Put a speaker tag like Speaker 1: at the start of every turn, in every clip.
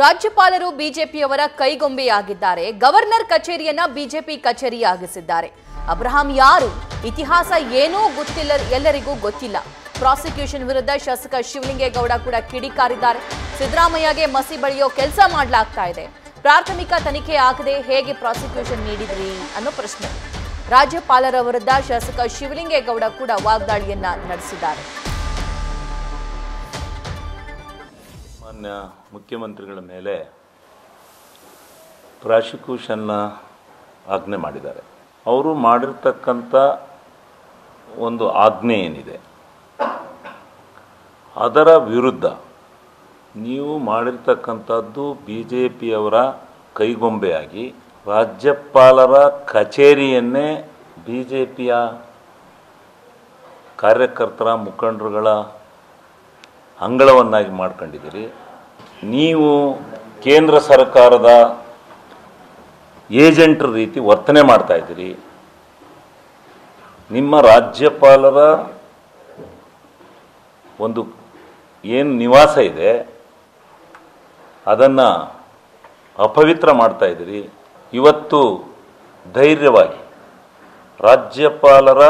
Speaker 1: ರಾಜ್ಯಪಾಲರು ಬಿಜೆಪಿಯವರ ಕೈಗೊಂಬೆಯಾಗಿದ್ದಾರೆ. ಗವರ್ನರ್ ಕಚೇರಿಯನ್ನ ಬಿಜೆಪಿ ಕಚೇರಿಯಾಗಿಸಿದ್ದಾರೆ. ಅಬ್ರಹಾಂ ಯಾರು, ಇತಿಹಾಸ ಏನೂ ಗೊತ್ತಿಲ್ಲ, ಎಲ್ಲರಿಗೂ ಗೊತ್ತಿಲ್ಲ. ಪ್ರಾಸಿಕ್ಯೂಷನ್ ವಿರುದ್ಧ ಶಾಸಕ ಶಿವಲಿಂಗೇಗೌಡ ಕೂಡ ಕಿಡಿಕಾರಿದ್ದಾರೆ. ಸಿದ್ದರಾಮಯ್ಯಗೆ ಮಸಿ ಬಳಿಯೋ ಕೆಲಸ ಮಾಡಲಾಗ್ತಾ ಇದೆ. ಪ್ರಾಥಮಿಕ ತನಿಖೆ ಆಗದೆ ಹೇಗೆ ಪ್ರಾಸಿಕ್ಯೂಷನ್ ನೀಡಿದ್ರಿ ಅನ್ನೋ ಪ್ರಶ್ನೆ. ರಾಜ್ಯಪಾಲರ ವಿರುದ್ಧ ಶಾಸಕ ಶಿವಲಿಂಗೇಗೌಡ ಕೂಡ ವಾಗ್ದಾಳಿಯನ್ನ ನಡೆಸಿದ್ದಾರೆ.
Speaker 2: ಮಾನ್ಯ ಮುಖ್ಯಮಂತ್ರಿಗಳ ಮೇಲೆ ಪ್ರಾಸಿಕ್ಯೂಷನ್ನ ಆಜ್ಞೆ ಮಾಡಿದ್ದಾರೆ. ಅವರು ಮಾಡಿರ್ತಕ್ಕಂಥ ಒಂದು ಆಜ್ಞೆ ಏನಿದೆ ಅದರ ವಿರುದ್ಧ ನೀವು ಮಾಡಿರ್ತಕ್ಕಂಥದ್ದು BJPಯವರ ಕೈಗೊಂಬೆಯಾಗಿ ರಾಜ್ಯಪಾಲರ ಕಚೇರಿಯನ್ನೇ BJPಯ ಕಾರ್ಯಕರ್ತರ ಮುಖಂಡರುಗಳ ಅಂಗಳವನ್ನಾಗಿ ಮಾಡ್ಕೊಂಡಿದ್ದೀರಿ. ನೀವು ಕೇಂದ್ರ ಸರ್ಕಾರದ ಏಜೆಂಟ್ರ ರೀತಿ ವರ್ತನೆ ಮಾಡ್ತಾ ಇದ್ದೀರಿ. ನಿಮ್ಮ ರಾಜ್ಯಪಾಲರ ಒಂದು ಏನು ನಿವಾಸ ಇದೆ ಅದನ್ನು ಅಪವಿತ್ರ ಮಾಡ್ತಾ ಇದ್ದೀರಿ. ಇವತ್ತು ಧೈರ್ಯವಾಗಿ ರಾಜ್ಯಪಾಲರ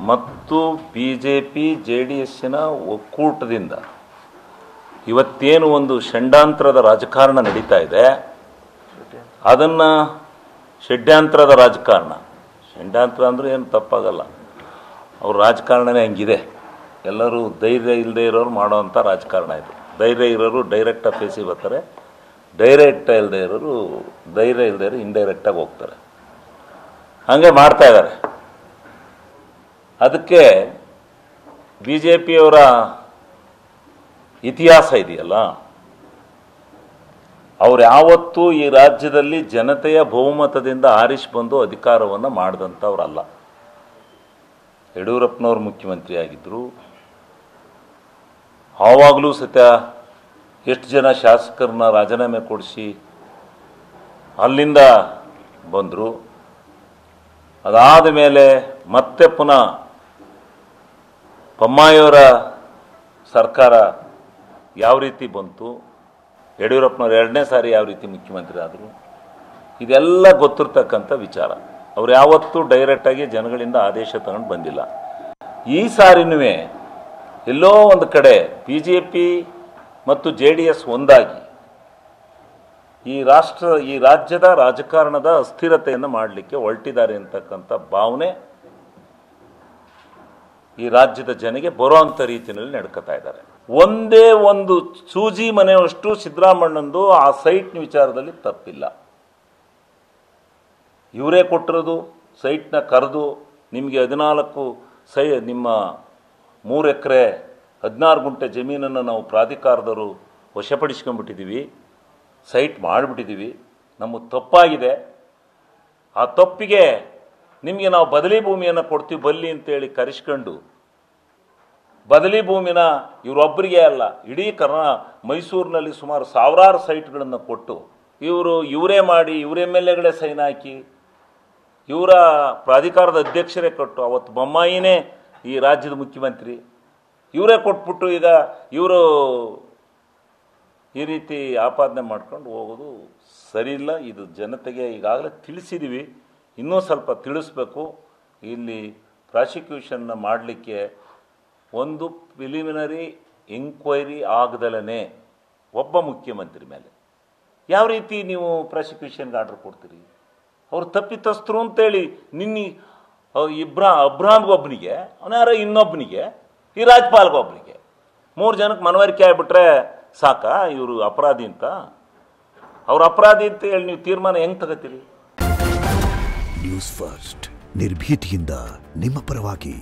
Speaker 2: ಮತ್ತು BJP JDSನ ಒಕ್ಕೂಟದಿಂದ ಇವತ್ತೇನು ಒಂದು ಷಡ್ಯಂತ್ರದ ರಾಜಕಾರಣ ನಡೀತಾ ಇದೆ ಅದನ್ನು ಷಡ್ಯಂತ್ರದ ರಾಜಕಾರಣ, ಷಡ್ಯಂತ್ರ ಅಂದರೆ ಏನು ತಪ್ಪಾಗಲ್ಲ, ಅವ್ರ ರಾಜಕಾರಣನೇ ಹಂಗಿದೆ. ಎಲ್ಲರೂ ಧೈರ್ಯ ಇಲ್ಲದೆ ಇರೋರು ಮಾಡೋವಂಥ ರಾಜಕಾರಣ ಇದು. ಧೈರ್ಯ ಇರೋರು ಡೈರೆಕ್ಟಾಗಿ ಫೇಸಿಗೆ ಬರ್ತಾರೆ, ಧೈರ್ಯ ಇಲ್ಲದೆ ಇರೋರು ಇಂಡೈರೆಕ್ಟಾಗಿ ಹೋಗ್ತಾರೆ. ಹಾಗೆ ಮಾಡ್ತಾ ಇದ್ದಾರೆ. ಅದಕ್ಕೆ BJPಯವರ ಇತಿಹಾಸ ಇದೆಯಲ್ಲ, ಅವ್ರು ಯಾವತ್ತೂ ಈ ರಾಜ್ಯದಲ್ಲಿ ಜನತೆಯ ಬಹುಮತದಿಂದ ಆರಿಸಿ ಬಂದು ಅಧಿಕಾರವನ್ನು ಮಾಡಿದಂಥವ್ರಲ್ಲ. ಯಡಿಯೂರಪ್ಪನವರು ಮುಖ್ಯಮಂತ್ರಿ ಆಗಿದ್ದರು. ಆವಾಗಲೂ ಸತ್ಯ ಎಷ್ಟು ಜನ ಶಾಸಕರನ್ನ ರಾಜೀನಾಮೆ ಕೊಡಿಸಿ ಅಲ್ಲಿಂದ ಬಂದರು. ಅದಾದ ಮೇಲೆ ಮತ್ತೆ ಪುನಃ ಬೊಮ್ಮಾಯಿಯವರ ಸರ್ಕಾರ ಯಾವ ರೀತಿ ಬಂತು, ಯಡಿಯೂರಪ್ಪನವ್ರು ಎರಡನೇ ಸಾರಿ ಯಾವ ರೀತಿ ಮುಖ್ಯಮಂತ್ರಿ ಆದರು, ಇದೆಲ್ಲ ಗೊತ್ತಿರ್ತಕ್ಕಂಥ ವಿಚಾರ. ಅವ್ರು ಯಾವತ್ತೂ ಡೈರೆಕ್ಟಾಗಿ ಜನಗಳಿಂದ ಆದೇಶ ತಗೊಂಡು ಬಂದಿಲ್ಲ. ಈ ಸಾರಿನೂ ಎಲ್ಲೋ ಒಂದು ಕಡೆ BJP ಮತ್ತು JDS ಒಂದಾಗಿ ಈ ರಾಜ್ಯದ ರಾಜಕಾರಣದ ಅಸ್ಥಿರತೆಯನ್ನು ಮಾಡಲಿಕ್ಕೆ ಹೊರಟಿದ್ದಾರೆ ಅಂತಕ್ಕಂಥ ಭಾವನೆ ಈ ರಾಜ್ಯದ ಜನಗೆ ಬರೋಂಥ ರೀತಿಯಲ್ಲಿ ನಡ್ಕೋತಾ ಇದ್ದಾರೆ. ಒಂದೇ ಒಂದು ಸೂಜಿ ಮನೆಯಷ್ಟು ಸಿದ್ದರಾಮಣ್ಣಂದು ಆ ಸೈಟ್ನ ವಿಚಾರದಲ್ಲಿ ತಪ್ಪಿಲ್ಲ. ಇವರೇ ಕೊಟ್ಟಿರೋದು ಸೈಟ್ನ ಕರೆದು ನಿಮಗೆ 14 ನಿಮ್ಮ 3 ಎಕರೆ 16 ಗುಂಟೆ ಜಮೀನನ್ನು ನಾವು ಪ್ರಾಧಿಕಾರದವರು ವಶಪಡಿಸ್ಕೊಂಡ್ಬಿಟ್ಟಿದ್ದೀವಿ, ಸೈಟ್ ಮಾಡಿಬಿಟ್ಟಿದ್ದೀವಿ, ನಮಗೆ ತಪ್ಪಾಗಿದೆ. ಆ ತಪ್ಪಿಗೆ ನಿಮಗೆ ನಾವು ಬದಲಿ ಭೂಮಿಯನ್ನು ಕೊಡ್ತೀವಿ ಬಲ್ಲಿ ಅಂತೇಳಿ ಕರೆಸ್ಕೊಂಡು ಬದಲಿ ಭೂಮಿನ ಇವರೊಬ್ಬರಿಗೆ ಅಲ್ಲ, ಇಡೀ ಮೈಸೂರಿನಲ್ಲಿ ಸುಮಾರು ಸಾವಿರಾರು ಸೈಟ್ಗಳನ್ನು ಕೊಟ್ಟು ಇವರೇ ಮಾಡಿ ಇವರ MLAಗಳೇ ಸೈನ್ ಹಾಕಿ ಇವರ ಪ್ರಾಧಿಕಾರದ ಅಧ್ಯಕ್ಷರೇ ಕೊಟ್ಟು, ಅವತ್ತು ಬೊಮ್ಮಾಯಿನೇ ಈ ರಾಜ್ಯದ ಮುಖ್ಯಮಂತ್ರಿ, ಇವರೇ ಕೊಟ್ಬಿಟ್ಟು ಈಗ ಇವರು ಈ ರೀತಿ ಆಪಾದನೆ ಮಾಡ್ಕೊಂಡು ಹೋಗೋದು ಸರಿ ಇಲ್ಲ. ಇದು ಜನತೆಗೆ ಈಗಾಗಲೇ ತಿಳಿಸಿದ್ದೀವಿ, ಇನ್ನೂ ಸ್ವಲ್ಪ ತಿಳಿಸ್ಬೇಕು. ಇಲ್ಲಿ ಪ್ರಾಸಿಕ್ಯೂಷನ್ನ ಮಾಡಲಿಕ್ಕೆ ಒಂದು ಪ್ರಿಲಿಮಿನರಿ ಎಂಕ್ವೈರಿ ಆಗದಲೇ ಒಬ್ಬ ಮುಖ್ಯಮಂತ್ರಿ ಮೇಲೆ ಯಾವ ರೀತಿ ನೀವು ಪ್ರಾಸಿಕ್ಯೂಷನ್ಗೆ ಆರ್ಡರ್ ಕೊಡ್ತೀರಿ? ಅವ್ರು ತಪ್ಪಿತಸ್ಥರು ಅಂತೇಳಿ ಅಬ್ರಾಮ್ಗೊಬ್ಬನಿಗೆ, ಅವನ್ಯಾರೋ ಇನ್ನೊಬ್ಬನಿಗೆ, ಈ ರಾಜ್ಯಪಾಲ್ಗೊಬ್ಬನಿಗೆ 3 ಜನಕ್ಕೆ ಮನವರಿಕೆ ಆಗಿಬಿಟ್ರೆ ಸಾಕಾ ಇವರು ಅಪರಾಧಿ ಅಂತ? ಅವ್ರ ಅಪರಾಧಿ ಅಂತ ಹೇಳಿ ನೀವು ತೀರ್ಮಾನ ಹೆಂಗೆ ತಗೋತೀರಿ?
Speaker 3: ನ್ಯೂಸ್ ಫಸ್ಟ್ ನಿರ್ಭೀತಿಯಿಂದ ನಿಮ್ಮ ಪರವಾಗಿ.